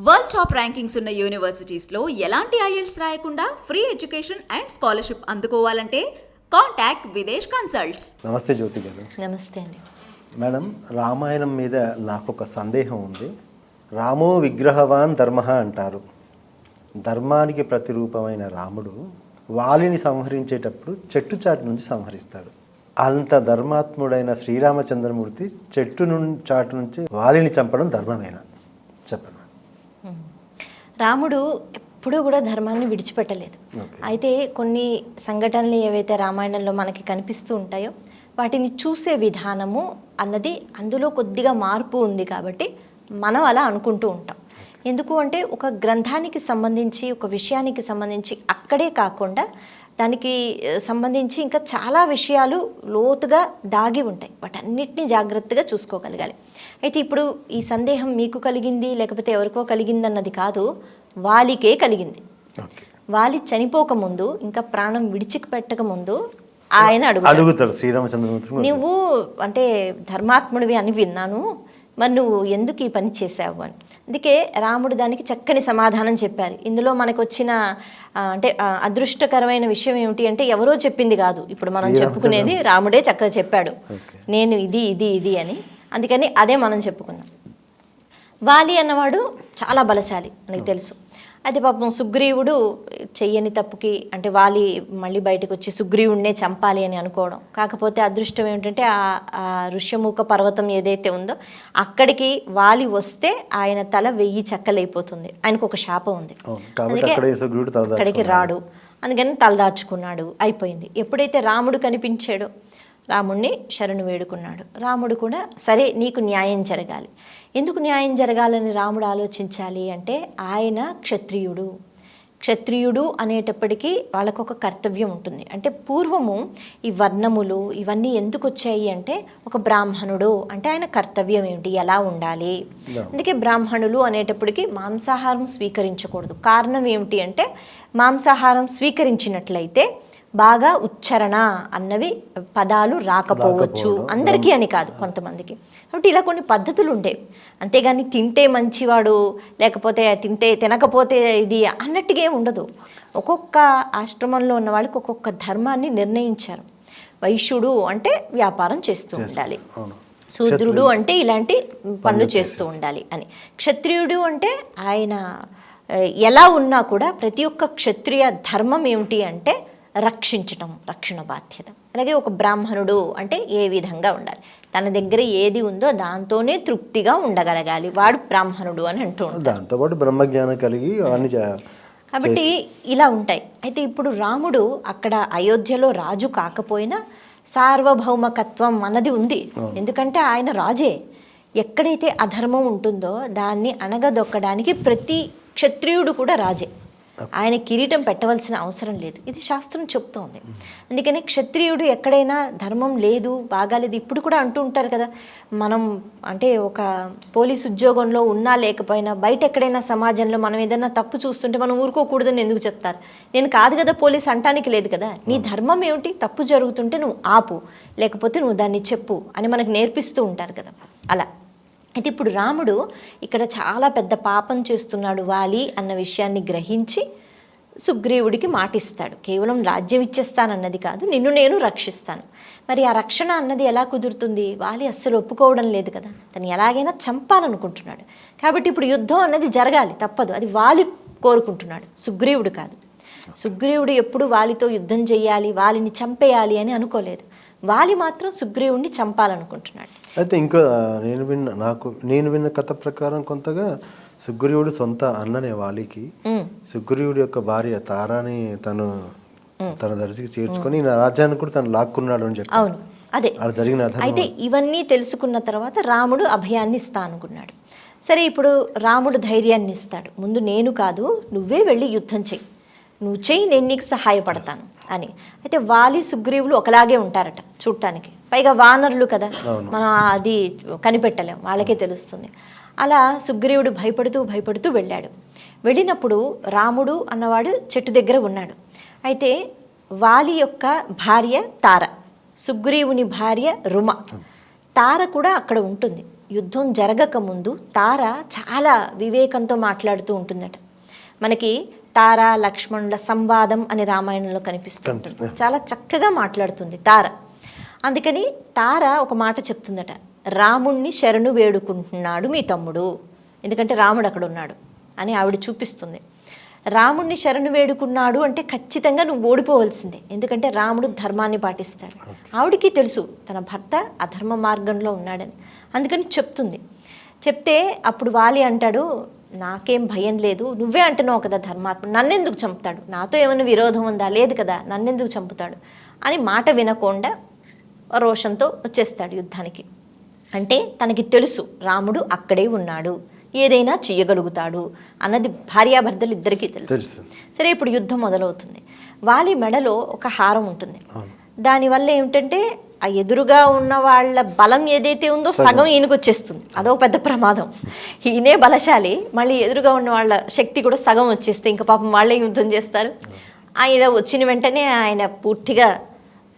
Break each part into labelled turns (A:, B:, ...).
A: World top rankings ఉన్న యూనివర్సిటీస్లో ఎలాంటి IELTS రాయకుండా ఫ్రీ ఎడ్యుకేషన్ అండ్ స్కాలర్షిప్ అందుకోవాలంటే కాంటాక్ట్ విదేశ్ కన్సల్ట్స్.
B: నమస్తే జ్యోతి గారు.
C: నమస్తే అండి
B: మేడం, రామాయణం మీద నాకు ఒక సందేహం ఉంది. రామో విగ్రహవాన్ ధర్మ అంటారు. ధర్మానికి ప్రతిరూపమైన రాముడు వాలిని సంహరించేటప్పుడు చెట్టు చాటు నుంచి సంహరిస్తాడు. అంత ధర్మాత్ముడైన శ్రీరామచంద్రమూర్తి చెట్టు చాటు నుంచి వాలిని చంపడం ధర్మమేనా? చెప్పండి.
C: రాముడు ఎప్పుడూ కూడా ధర్మాన్ని విడిచిపెట్టలేదు. అయితే కొన్ని సంఘటనలు ఏవైతే రామాయణంలో మనకి కనిపిస్తూ ఉంటాయో వాటిని చూసే విధానము అన్నది అందులో కొద్దిగా మార్పు ఉంది కాబట్టి మనం అలా అనుకుంటూ ఉంటాం. ఎందుకు అంటే ఒక గ్రంథానికి సంబంధించి ఒక విషయానికి సంబంధించి అక్కడే కాకుండా దానికి సంబంధించి ఇంకా చాలా విషయాలు లోతుగా దాగి ఉంటాయి. వాటన్నిటిని జాగ్రత్తగా చూసుకోగలగాలి. అయితే ఇప్పుడు ఈ సందేహం మీకు కలిగింది లేకపోతే ఎవరికో కలిగింది అన్నది కాదు, వాలికే కలిగింది. వాలి చనిపోకముందు ఇంకా ప్రాణం విడిచిపెట్టక ముందు ఆయన
B: అడుగుతాడు శ్రీరామచంద్రమూర్తి,
C: నువ్వు అంటే ధర్మాత్ముడివి అని విన్నాను, మరి నువ్వు ఎందుకు ఈ పని చేసావు అని. అందుకే రాముడు దానికి చక్కని సమాధానం చెప్పారు. ఇందులో మనకు వచ్చిన అంటే అదృష్టకరమైన విషయం ఏమిటి అంటే ఎవరో చెప్పింది కాదు, ఇప్పుడు మనం చెప్పుకునేది రాముడే చక్కగా చెప్పాడు, నేను ఇది ఇది ఇది అని. అందుకని అదే మనం చెప్పుకున్నాం. వాలి అన్నవాడు చాలా బలశాలి మనకి తెలుసు. అయితే పాపం సుగ్రీవుడు చెయ్యని తప్పుకి అంటే వాలి మళ్ళీ బయటకు వచ్చి సుగ్రీవుడినే చంపాలి అని అనుకోవడం. కాకపోతే అదృష్టం ఏమిటంటే ఆ ఋష్యముఖ పర్వతం ఏదైతే ఉందో అక్కడికి వాలి వస్తే ఆయన తల 1000 చెక్కలైపోతుంది. ఆయనకు ఒక శాపం ఉంది, అందుకే అక్కడికి రాడు. అందుకని తలదాచుకున్నాడు, అయిపోయింది. ఎప్పుడైతే రాముడు కనిపించాడో రాముడిని శరణు వేడుకున్నాడు. రాముడు కూడా సరే నీకు న్యాయం జరగాలి. ఎందుకు న్యాయం జరగాలని రాముడు ఆలోచించాలి అంటే ఆయన క్షత్రియుడు అనేటప్పటికీ వాళ్ళకొక కర్తవ్యం ఉంటుంది. అంటే పూర్వము ఈ వర్ణములు ఇవన్నీ ఎందుకు వచ్చాయి అంటే ఒక బ్రాహ్మణుడు అంటే ఆయన కర్తవ్యం ఏమిటి, ఎలా ఉండాలి. అందుకే బ్రాహ్మణులు అనేటప్పటికీ మాంసాహారం స్వీకరించకూడదు. కారణం ఏమిటి అంటే మాంసాహారం స్వీకరించినట్లయితే బాగా ఉచ్చారణ అన్నవి పదాలు రాకపోవచ్చు, అందరికీ అని కాదు కొంతమందికి. కాబట్టి ఇలా కొన్ని పద్ధతులు ఉండేవి. అంతేగాని తింటే మంచివాడు లేకపోతే తినకపోతే ఇది అన్నట్టుగా ఉండదు. ఒక్కొక్క ఆశ్రమంలో ఉన్న వాళ్ళకి ఒక్కొక్క ధర్మాన్ని నిర్ణయించారు. వైశ్యుడు అంటే వ్యాపారం చేస్తూ ఉండాలి, శూద్రుడు అంటే ఇలాంటి పనులు చేస్తూ ఉండాలి అని, క్షత్రియుడు అంటే ఆయన ఎలా ఉన్నా కూడా ప్రతి ఒక్క క్షత్రియ ధర్మం ఏమిటి అంటే రక్షించటం, రక్షణ బాధ్యత. అలాగే ఒక బ్రాహ్మణుడు అంటే ఏ విధంగా ఉండాలి, తన దగ్గర ఏది ఉందో దాంతోనే తృప్తిగా ఉండగలగాలి, వాడు బ్రాహ్మణుడు అని అంటూ ఉంటారు.
B: దాంతోపాటు బ్రహ్మజ్ఞానం కలిగి
C: కాబట్టి ఇలా ఉంటాయి. అయితే ఇప్పుడు రాముడు అక్కడ అయోధ్యలో రాజు కాకపోయినా సార్వభౌమకత్వం అన్నది ఉంది. ఎందుకంటే ఆయన రాజే. ఎక్కడైతే అధర్మం ఉంటుందో దాన్ని అణగదొక్కడానికి ప్రతి క్షత్రియుడు కూడా రాజే. ఆయన కిరీటం పెట్టవలసిన అవసరం లేదు, ఇది శాస్త్రం చెప్తోంది. అందుకని క్షత్రియుడు ఎక్కడైనా ధర్మం లేదు బాగాలేదు ఇప్పుడు కూడా అంటూ ఉంటారు కదా. మనం అంటే ఒక పోలీస్ ఉద్యోగంలో ఉన్నా లేకపోయినా బయట ఎక్కడైనా సమాజంలో మనం ఏదైనా తప్పు చూస్తుంటే మనం ఊరుకోకూడదని ఎందుకు చెప్తారు? నేను కాదు కదా పోలీస్ అంటానికి లేదు కదా. నీ ధర్మం ఏమిటి, తప్పు జరుగుతుంటే నువ్వు ఆపు, లేకపోతే నువ్వు దాన్ని చెప్పు అని మనకు నేర్పిస్తూ ఉంటారు కదా. అలా అయితే ఇప్పుడు రాముడు ఇక్కడ చాలా పెద్ద పాపం చేస్తున్నాడు వాలి అన్న విషయాన్ని గ్రహించి సుగ్రీవుడికి మాటిస్తాడు. కేవలం రాజ్యం ఇచ్చేస్తానన్నది కాదు, నిన్ను నేను రక్షిస్తాను. మరి ఆ రక్షణ అన్నది ఎలా కుదురుతుంది? వాలి అస్సలు ఒప్పుకోవడం లేదు కదా, తను ఎలాగైనా చంపాలనుకుంటున్నాడు. కాబట్టి ఇప్పుడు యుద్ధం అన్నది జరగాలి, తప్పదు. అది వాలి కోరుకుంటున్నాడు, సుగ్రీవుడు కాదు. సుగ్రీవుడు ఎప్పుడు వాలితో యుద్ధం చెయ్యాలి, వాలిని చంపేయాలి అని అనుకోలేదు. వాలి మాత్రం సుగ్రీవుడిని చంపాలనుకుంటున్నాడు.
B: అయితే ఇంకా నేను విన్న కథ ప్రకారం కొంతగా సుగ్రీవుడు సొంత అన్ననే వాలికి సుగ్రీవుడి యొక్క భార్య తారాని తన దర్శికి చేర్చుకొని నా రాజ్యాన్ని కూడా తను లాక్కున్నాడు అని చెప్పి.
C: అవును, అదే జరిగిన. అయితే ఇవన్నీ తెలుసుకున్న తర్వాత రాముడు అభయాన్ని ఇస్తా అనుకున్నాడు. సరే, ఇప్పుడు రాముడు ధైర్యాన్ని ఇస్తాడు. ముందు నేను కాదు, నువ్వే వెళ్ళి యుద్ధం చెయ్యి, నువ్వు చెయ్యి, నేను నీకు సహాయపడతాను అని. అయితే వాలి సుగ్రీవులు ఒకలాగే ఉంటారట చూడటానికి, పైగా వానరులు కదా, మనం అది కనిపెట్టలేం, వాళ్ళకే తెలుస్తుంది. అలా సుగ్రీవుడు భయపడుతూ వెళ్ళాడు. వెళ్ళినప్పుడు రాముడు అన్నవాడు చెట్టు దగ్గర ఉన్నాడు. అయితే వాలి యొక్క భార్య తార, సుగ్రీవుని భార్య రుమ, తార కూడా అక్కడ ఉంటుంది. యుద్ధం జరగకముందు తార చాలా వివేకంతో మాట్లాడుతూ ఉంటుందట. మనకి తార లక్ష్మణుల సంవాదం అని రామాయణంలో కనిపిస్తుంటుంది. చాలా చక్కగా మాట్లాడుతుంది తార. అందుకని తార ఒక మాట చెప్తుందట, రాముణ్ణి శరణు వేడుకుంటున్నాడు మీ తమ్ముడు, ఎందుకంటే రాముడు అక్కడ ఉన్నాడు అని ఆవిడ చూపిస్తుంది. రాముణ్ణి శరణు వేడుకున్నాడు అంటే ఖచ్చితంగా నువ్వు ఓడిపోవలసిందే, ఎందుకంటే రాముడు ధర్మాన్ని పాటిస్తాడు. ఆవిడికి తెలుసు తన భర్త అధర్మ మార్గంలో ఉన్నాడని, అందుకని చెప్తుంది. చెప్తే అప్పుడు వాలి అంటాడు, నాకేం భయం లేదు, నువ్వే అంటున్నావు కదా ధర్మాత్మ, నన్నెందుకు చంపుతాడు, నాతో ఏమైనా విరోధం ఉందా, లేదు కదా, నన్నెందుకు చంపుతాడు అని మాట వినకుండా రోషంతో వచ్చేస్తాడు యుద్ధానికి. అంటే తనకి తెలుసు రాముడు అక్కడే ఉన్నాడు, ఏదైనా చెయ్యగలుగుతాడు అన్నది భార్యాభర్తలు ఇద్దరికీ తెలుసు. సరే, ఇప్పుడు యుద్ధం మొదలవుతుంది. వాలి మెడలో ఒక హారం ఉంటుంది. దానివల్ల ఏమిటంటే ఆ ఎదురుగా ఉన్న వాళ్ళ బలం ఏదైతే ఉందో సగం ఈయనకు వచ్చేస్తుంది. అదో పెద్ద ప్రమాదం. ఈయనే బలశాలి, మళ్ళీ ఎదురుగా ఉన్న వాళ్ళ శక్తి కూడా సగం వచ్చేస్తే ఇంకా పాపం వాళ్ళే యుద్ధం చేస్తారు. ఆయన వచ్చిన వెంటనే ఆయన పూర్తిగా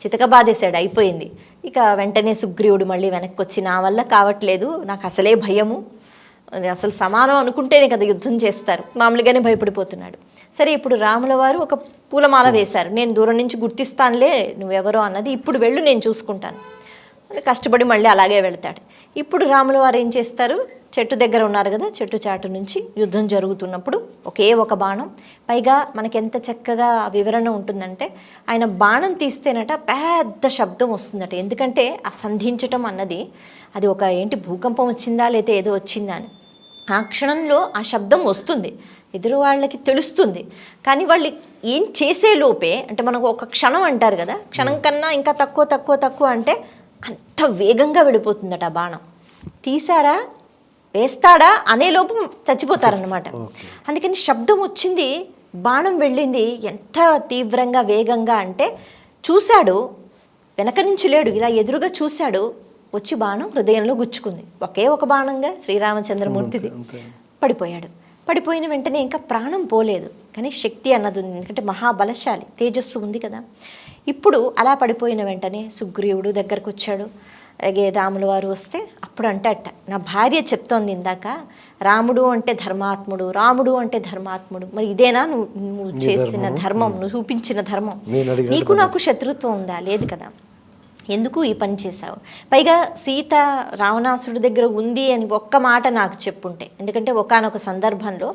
C: చితకబాదేశాడు, అయిపోయింది. ఇక వెంటనే సుగ్రీవుడు మళ్ళీ వెనక్కి వచ్చి, నా వల్ల కావట్లేదు, నాకు అసలే భయము, అసలు సమానం అనుకుంటేనే కదా యుద్ధం చేస్తారు, మామూలుగానే భయపడిపోతున్నాడు. సరే, ఇప్పుడు రాముల వారు ఒక పూలమాల వేశారు, నేను దూరం నుంచి గుర్తిస్తానులే నువ్వెవరో అన్నది, ఇప్పుడు వెళ్ళు నేను చూసుకుంటాను. కష్టపడి మళ్ళీ అలాగే వెళ్తాడు. ఇప్పుడు రాముల వారు ఏం చేస్తారు, చెట్టు దగ్గర ఉన్నారు కదా, చెట్టు చాటు నుంచి యుద్ధం జరుగుతున్నప్పుడు ఒకే ఒక బాణం, పైగా మనకి ఎంత చక్కగా వివరణ ఉంటుందంటే ఆయన బాణం తీస్తేనట పెద్ద శబ్దం వస్తుందట. ఎందుకంటే ఆ సంధించటం అన్నది అది ఒక ఏంటి భూకంపం వచ్చిందా లేతే ఏదో వచ్చిందా అని ఆ క్షణంలో ఆ శబ్దం వస్తుంది, ఎదురు వాళ్ళకి తెలుస్తుంది. కానీ వాళ్ళు ఏం చేసే లోపే, అంటే మనకు ఒక క్షణం అంటారు కదా, క్షణం కన్నా ఇంకా తక్కువ తక్కువ తక్కువ అంటే అంత వేగంగా వెళ్ళిపోతుందట ఆ బాణం. తీసారా వేస్తాడా అనే లోపు చచ్చిపోతారన్నమాట. అందుకని శబ్దం వచ్చింది, బాణం వెళ్ళింది ఎంత తీవ్రంగా వేగంగా అంటే చూశాడు, వెనక నుంచి లేడు, ఇలా ఎదురుగా చూశాడు, వచ్చి బాణం హృదయంలో గుచ్చుకుంది. ఒకే ఒక బాణంగా శ్రీరామచంద్రమూర్తిది. పడిపోయాడు. పడిపోయిన వెంటనే ఇంకా ప్రాణం పోలేదు, కానీ శక్తి అన్నది ఉంది, ఎందుకంటే మహాబలశాలి, తేజస్సు ఉంది కదా. ఇప్పుడు అలా పడిపోయిన వెంటనే సుగ్రీవుడు దగ్గరకు వచ్చాడు. అలాగే రాముల వారు వస్తే అప్పుడు అంటట, నా భార్య చెప్తోంది ఇందాక, రాముడు అంటే ధర్మాత్ముడు, రాముడు అంటే ధర్మాత్ముడు, మరి ఇదేనా నువ్వు చేసిన ధర్మం, నువ్వు చూపించిన ధర్మం? నీకు నాకు శత్రుత్వం ఉందా? లేదు కదా, ఎందుకు ఈ పని చేశావు? పైగా సీత రావణాసురుడి దగ్గర ఉంది అని ఒక్క మాట నాకు చెప్పుంటే, ఎందుకంటే ఒకానొక సందర్భంలో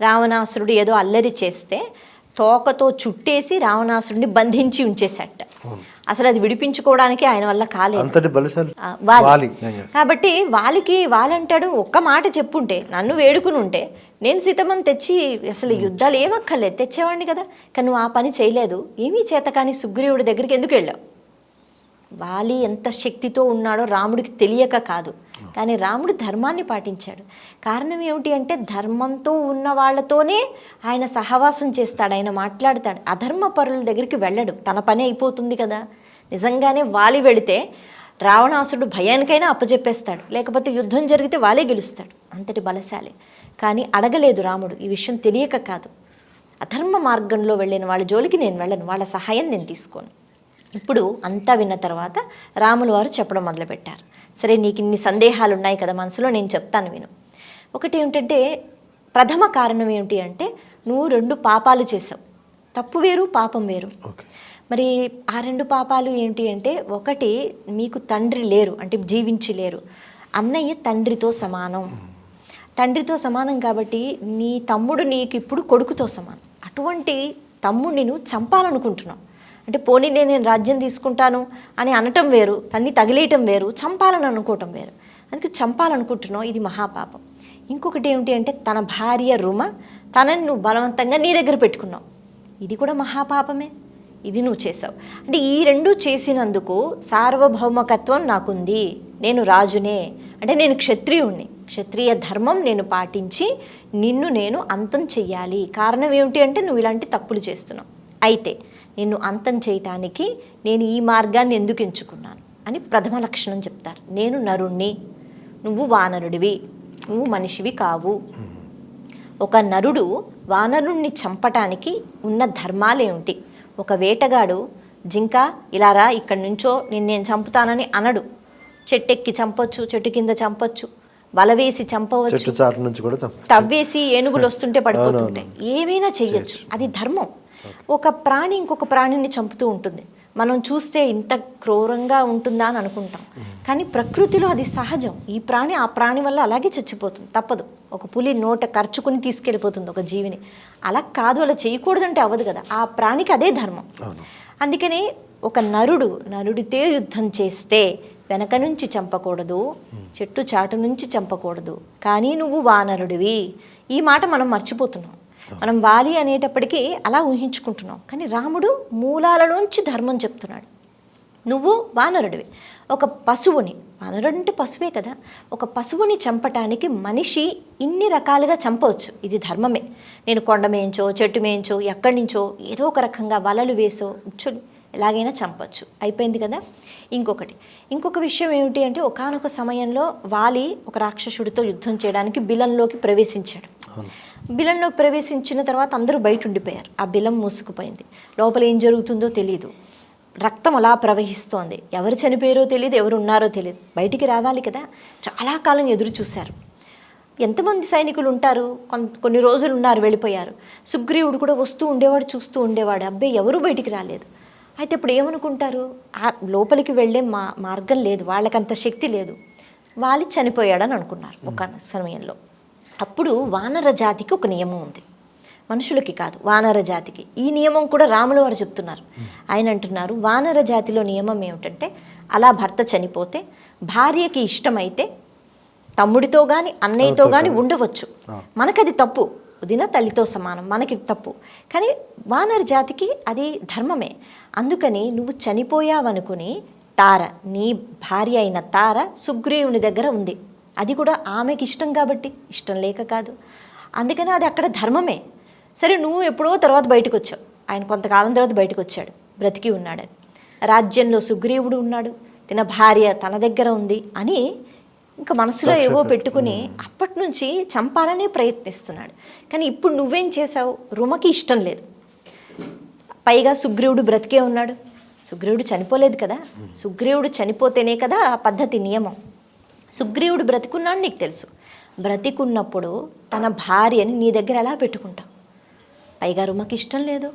C: రావణాసురుడు ఏదో అల్లరి చేస్తే తోకతో చుట్టేసి రావణాసురుడిని బంధించి ఉంచేశాట. అసలు అది విడిపించుకోవడానికి ఆయన వల్ల కాలేదు. కాబట్టి వాళ్ళంటాడు, ఒక్క మాట చెప్పుంటే, నన్ను వేడుకుని ఉంటే నేను సీతమ్మని తెచ్చి అసలు యుద్ధాలు ఏమక్కర్లేదు, తెచ్చేవాడిని కదా, కానీ నువ్వు ఆ పని చేయలేదు. ఏమీ చేత కానీ సుగ్రీవుడి దగ్గరికి ఎందుకు వెళ్ళావు? వాలి ఎంత శక్తితో ఉన్నాడో రాముడికి తెలియక కాదు, కానీ రాముడు ధర్మాన్ని పాటించాడు. కారణం ఏమిటి అంటే ధర్మంతో ఉన్న వాళ్ళతోనే ఆయన సహవాసం చేస్తాడు, ఆయన మాట్లాడతాడు. అధర్మ పరుల దగ్గరికి వెళ్ళడు, తన పని అయిపోతుంది కదా. నిజంగానే వాలి వెళితే రావణాసురుడు భయానికైనా అప్పచెప్పేస్తాడు, లేకపోతే యుద్ధం జరిగితే వాలే గెలుస్తాడు, అంతటి బలశాలి. కానీ అడగలేదు రాముడు, ఈ విషయం తెలియక కాదు. అధర్మ మార్గంలో వెళ్ళిన వాళ్ళ జోలికి నేను వెళ్ళను, వాళ్ళ సహాయం నేను తీసుకోను. ఇప్పుడు అంతా విన్న తర్వాత రాముల వారు చెప్పడం మొదలుపెట్టారు. సరే, నీకు ఇన్ని సందేహాలు ఉన్నాయి కదా మనసులో, నేను చెప్తాను విను. ఒకటి ఏమిటంటే, ప్రథమ కారణం ఏమిటి అంటే, నువ్వు 2 పాపాలు చేసావు. తప్పు వేరు, పాపం వేరు. మరి ఆ 2 పాపాలు ఏంటి అంటే, ఒకటి మీకు తండ్రి లేరు, అంటే జీవించి లేరు. అన్నయ్య తండ్రితో సమానం. తండ్రితో సమానం కాబట్టి నీ తమ్ముడు నీకు ఇప్పుడు కొడుకుతో సమానం. అటువంటి తమ్ముడిని నువ్వు చంపాలనుకుంటున్నావు. అంటే పోనీ నేను రాజ్యం తీసుకుంటాను అని అనటం వేరు, తన్ని తగిలేయటం వేరు, చంపాలని అనుకోవటం వేరు. అందుకే చంపాలనుకుంటున్నావు, ఇది మహాపాపం. ఇంకొకటి ఏమిటి అంటే, తన భార్య రుమ, తనని నువ్వు బలవంతంగా నీ దగ్గర పెట్టుకున్నావు, ఇది కూడా మహాపాపమే. ఇది నువ్వు చేసావు. అంటే ఈ 2 చేసినందుకు సార్వభౌమకత్వం నాకుంది, నేను రాజునే, అంటే నేను క్షత్రియుణ్ణి, క్షత్రియ ధర్మం నేను పాటించి నిన్ను నేను అంతం చెయ్యాలి. కారణం ఏమిటి అంటే, నువ్వు ఇలాంటి తప్పులు చేస్తున్నావు. అయితే నిన్ను అంతం చేయటానికి నేను ఈ మార్గాన్ని ఎందుకు ఎంచుకున్నాను అని ప్రథమ లక్షణం చెప్తారు. నేను నరుణ్ణి, నువ్వు వానరుడివి, నువ్వు మనిషివి కావు. ఒక నరుడు వానరుణ్ణి చంపటానికి ఉన్న ధర్మాలేమిటి? ఒక వేటగాడు జింక ఇలా రా ఇక్కడి నుంచో నేను చంపుతానని అనడు. చెట్టెక్కి చంపొచ్చు, చెట్టు కింద చంపొచ్చు, వల వేసి చంపవచ్చు,
B: చెట్టు చాటు నుంచి కూడా
C: తవ్వేసి ఏనుగులు వస్తుంటే పడిపోతుంటాయి, ఏమైనా చెయ్యొచ్చు. అది ధర్మం. ఒక ప్రాణి ఇంకొక ప్రాణిని చంపుతూ ఉంటుంది. మనం చూస్తే ఇంత క్రూరంగా ఉంటుందా అని అనుకుంటాం, కానీ ప్రకృతిలో అది సహజం. ఈ ప్రాణి ఆ ప్రాణి వల్ల అలాగే చచ్చిపోతుంది, తప్పదు. ఒక పులి నోట ఖర్చుకుని తీసుకెళ్ళిపోతుంది ఒక జీవిని. అలా కాదు, అలా చేయకూడదంటే అవ్వదు కదా. ఆ ప్రాణికి అదే ధర్మం. అందుకని ఒక నరుడితే యుద్ధం చేస్తే వెనక నుంచి చంపకూడదు, చెట్టు చాటు నుంచి చంపకూడదు. కానీ నువ్వు వానరుడివి. ఈ మాట మనం మర్చిపోతున్నాం. మనం వాలి అనేటప్పటికీ అలా ఊహించుకుంటున్నాం. కానీ రాముడు మూలాలలోంచి ధర్మం చెప్తున్నాడు. నువ్వు వానరుడివి. ఒక పశువుని, వానరుడు అంటే పశువే కదా, ఒక పశువుని చంపటానికి మనిషి ఇన్ని రకాలుగా చంపవచ్చు. ఇది ధర్మమే. నేను కొండ మేంచో, చెట్టు మేంచో, ఎక్కడి నుంచో ఏదో ఒక రకంగా వలలు వేసో, ఉచ్చులు ఎలాగైనా చంపచ్చు. అయిపోయింది కదా. ఇంకొక విషయం ఏమిటి అంటే, ఒకానొక సమయంలో వాలి ఒక రాక్షసుడితో యుద్ధం చేయడానికి బిలంలోకి ప్రవేశించాడు. బిలంలోకి ప్రవేశించిన తర్వాత అందరూ బయట ఉండిపోయారు. ఆ బిలం మూసుకుపోయింది. లోపల ఏం జరుగుతుందో తెలియదు. రక్తం అలా ప్రవహిస్తోంది. ఎవరు చనిపోయారో తెలియదు, ఎవరు ఉన్నారో తెలియదు. బయటికి రావాలి కదా. చాలా కాలం ఎదురు చూశారు. ఎంతమంది సైనికులు ఉంటారు? కొన్ని రోజులు ఉన్నారు, వెళ్ళిపోయారు. సుగ్రీవుడు కూడా వస్తూ ఉండేవాడు, చూస్తూ ఉండేవాడు. అబ్బాయి ఎవరు బయటికి రాలేదు. అయితే ఇప్పుడు ఏమనుకుంటారు? ఆ లోపలికి వెళ్ళే మార్గం లేదు, వాళ్ళకంత శక్తి లేదు, వాలి చనిపోయాడని అనుకున్నారు ఒక సమయంలో. అప్పుడు వానర జాతికి ఒక నియమం ఉంది, మనుషులకి కాదు, వానర జాతికి. ఈ నియమం కూడా రాముల వారు చెప్తున్నారు. ఆయన అంటున్నారు, వానర జాతిలో నియమం ఏమిటంటే, అలా భర్త చనిపోతే భార్యకి ఇష్టమైతే తమ్ముడితో కానీ అన్నయ్యతో కానీ ఉండవచ్చు. మనకది తప్పు, వదిన తల్లితో సమానం, మనకి తప్పు. కానీ వానర జాతికి అది ధర్మమే. అందుకని నువ్వు చనిపోయావనుకుని తార, నీ భార్య అయిన తార సుగ్రీవుని దగ్గర ఉంది. అది కూడా ఆమెకి ఇష్టం కాబట్టి, ఇష్టం లేక కాదు. అందుకని అది అక్కడ ధర్మమే. సరే, నువ్వు ఎప్పుడో తర్వాత బయటకు వచ్చావు, ఆయన కొంతకాలం తర్వాత బయటకు వచ్చాడు, బ్రతికి ఉన్నాడని. రాజ్యంలో సుగ్రీవుడు ఉన్నాడు, తన భార్య తన దగ్గర ఉంది అని ఇంకా మనసులో ఏవో పెట్టుకుని అప్పటి నుంచి చంపాలనే ప్రయత్నిస్తున్నాడు. కానీ ఇప్పుడు నువ్వేం చేసావు? రుమకి ఇష్టం లేదు, పైగా సుగ్రీవుడు బ్రతికే ఉన్నాడు. సుగ్రీవుడు చనిపోలేదు కదా. సుగ్రీవుడు చనిపోతేనే కదా ఆ పద్ధతి, నియమం. సుగ్రీవుడు బ్రతికున్నాడు నీకు తెలుసు. బ్రతికున్నప్పుడు తన భార్యని నీ దగ్గర ఎలా పెట్టుకుంటావు? పైగా రుమకి ఇష్టం లేదు.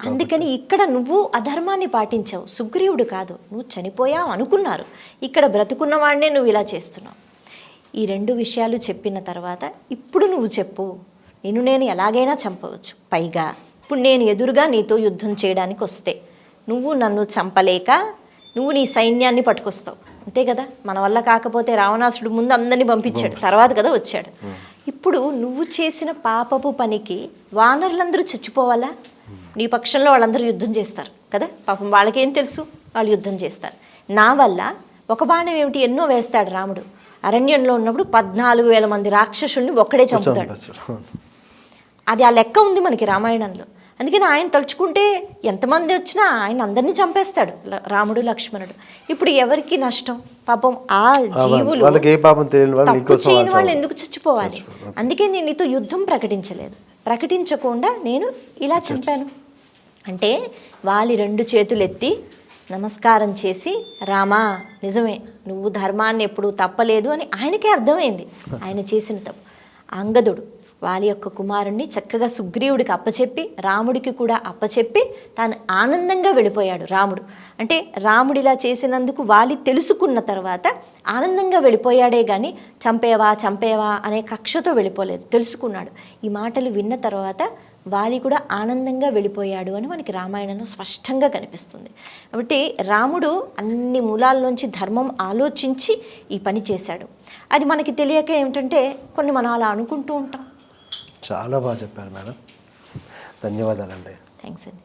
C: అందుకని ఇక్కడ నువ్వు అధర్మాన్ని పాటించావు, సుగ్రీవుడు కాదు. నువ్వు చనిపోయావు అనుకున్నారు, ఇక్కడ బ్రతుకున్న వాడినే నువ్వు ఇలా చేస్తున్నావు. ఈ రెండు విషయాలు చెప్పిన తర్వాత ఇప్పుడు నువ్వు చెప్పు, నేను ఎలాగైనా చంపవచ్చు. పైగా ఇప్పుడు నేను ఎదురుగా నీతో యుద్ధం చేయడానికి వస్తే నువ్వు నన్ను చంపలేక నువ్వు నీ సైన్యాన్ని పట్టుకొస్తావు, అంతే కదా. మన వల్ల కాకపోతే రావణాసుడు ముందు అందరినీ పంపించాడు, తర్వాత కదా వచ్చాడు. ఇప్పుడు నువ్వు చేసిన పాపపు పనికి వానరులందరూ చచ్చిపోవాలా? నీ పక్షంలో వాళ్ళందరూ యుద్ధం చేస్తారు కదా, పాపం వాళ్ళకేం తెలుసు, వాళ్ళు యుద్ధం చేస్తారు. నా వల్ల ఒక బాణం ఏమిటి, ఎన్నో వేస్తాడు రాముడు. అరణ్యంలో ఉన్నప్పుడు 14,000 మంది రాక్షసుల్ని ఒక్కడే చంపుతాడు. అది ఆ లెక్క ఉంది మనకి రామాయణంలో. అందుకని ఆయన తలుచుకుంటే ఎంతమంది వచ్చినా ఆయన అందరినీ చంపేస్తాడు, రాముడు లక్ష్మణుడు. ఇప్పుడు ఎవరికి నష్టం? పాపం ఆ జీవులు, తప్పు చేయని వాళ్ళు ఎందుకు చచ్చిపోవాలి? అందుకే నేను నీతో యుద్ధం ప్రకటించలేదు. ప్రకటించకుండా నేను ఇలా చంపాను అంటే వాలి 2 చేతులు ఎత్తి నమస్కారం చేసి, రామా నిజమే, నువ్వు ధర్మాన్ని ఎప్పుడూ తప్పలేదు అని ఆయనకే అర్థమైంది ఆయన చేసిన తప్పు. అంగదుడు వాలి యొక్క కుమారుణ్ణి చక్కగా సుగ్రీవుడికి అప్పచెప్పి, రాముడికి కూడా అప్పచెప్పి తాను ఆనందంగా వెళ్ళిపోయాడు రాముడు. అంటే రాముడు ఇలా చేసినందుకు వాలి తెలుసుకున్న తర్వాత ఆనందంగా వెళ్ళిపోయాడే కానీ చంపేవా అనే కక్షతో వెళ్ళిపోలేదు, తెలుసుకున్నాడు. ఈ మాటలు విన్న తర్వాత వాలి కూడా ఆనందంగా వెళ్ళిపోయాడు అని మనకి రామాయణంలో స్పష్టంగా కనిపిస్తుంది. కాబట్టి రాముడు అన్ని మూలాల్లోంచి ధర్మం ఆలోచించి ఈ పని చేశాడు. అది మనకి తెలియక ఏమిటంటే కొన్ని మనం అలా అనుకుంటూ ఉంటాం.
B: చాలా బాగా చెప్పారు మేడం, ధన్యవాదాలండి.
C: థ్యాంక్స్ అండి.